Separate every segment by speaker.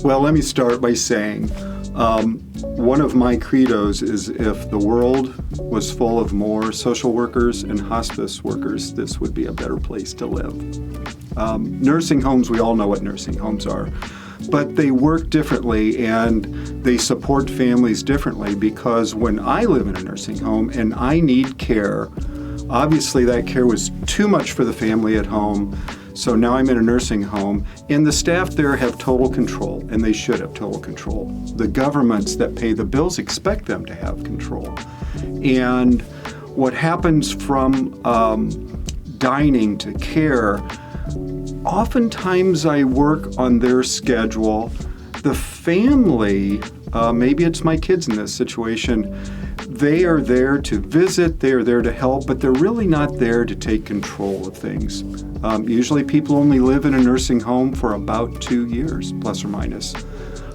Speaker 1: Well, let me start by saying one of my credos is if the world was full of more social workers and hospice workers, this would be a better place to live. Nursing homes, we all know what nursing homes are, but they work differently and they support families differently, because when I live in a nursing home and I need care, obviously that care was too much for the family at home. So now I'm in a nursing home, and the staff there have total control, and they should have total control. The governments that pay the bills expect them to have control. And what happens from dining to care, oftentimes I work on their schedule. The family, maybe it's my kids in this situation, they are there to visit, they are there to help, but they're really not there to take control of things. Usually people only live in a nursing home for about 2 years, plus or minus.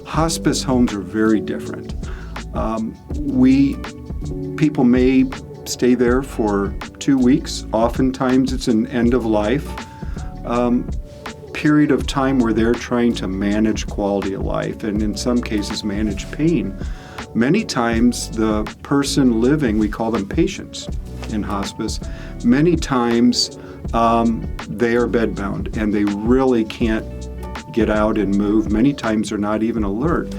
Speaker 1: Hospice homes are very different. People may stay there for 2 weeks. Oftentimes it's an end of life period of time where they're trying to manage quality of life and in some cases manage pain. Many times the person living, we call them patients in hospice, many times they are bedbound and they really can't get out and move. Many times they're not even alert.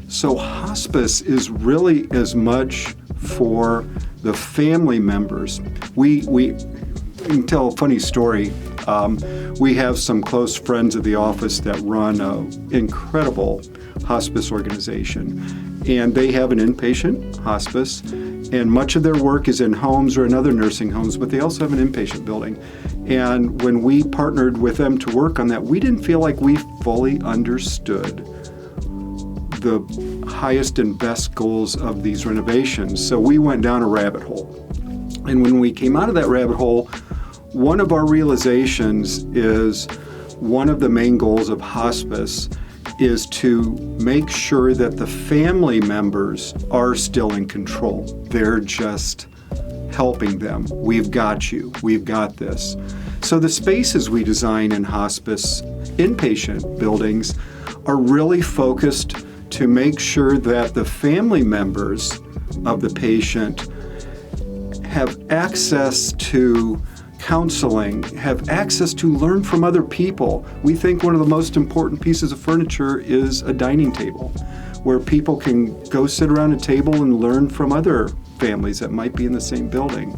Speaker 1: So hospice is really as much for the family members. We can tell a funny story. We have some close friends of the office that run an incredible hospice organization, and they have an inpatient hospice, and much of their work is in homes or in other nursing homes, but they also have an inpatient building. And when we partnered with them to work on that, we didn't feel like we fully understood the highest and best goals of these renovations. So we went down a rabbit hole. And when we came out of that rabbit hole, one of our realizations is one of the main goals of hospice is to make sure that the family members are still in control. They're just helping them. We've got you. We've got this. So the spaces we design in hospice inpatient buildings are really focused to make sure that the family members of the patient have access to counseling, have access to learn from other people. We think one of the most important pieces of furniture is a dining table, where people can go sit around a table and learn from other families that might be in the same building.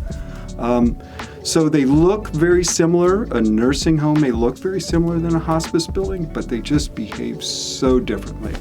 Speaker 1: So they look very similar. A nursing home may look very similar than a hospice building, but they just behave so differently.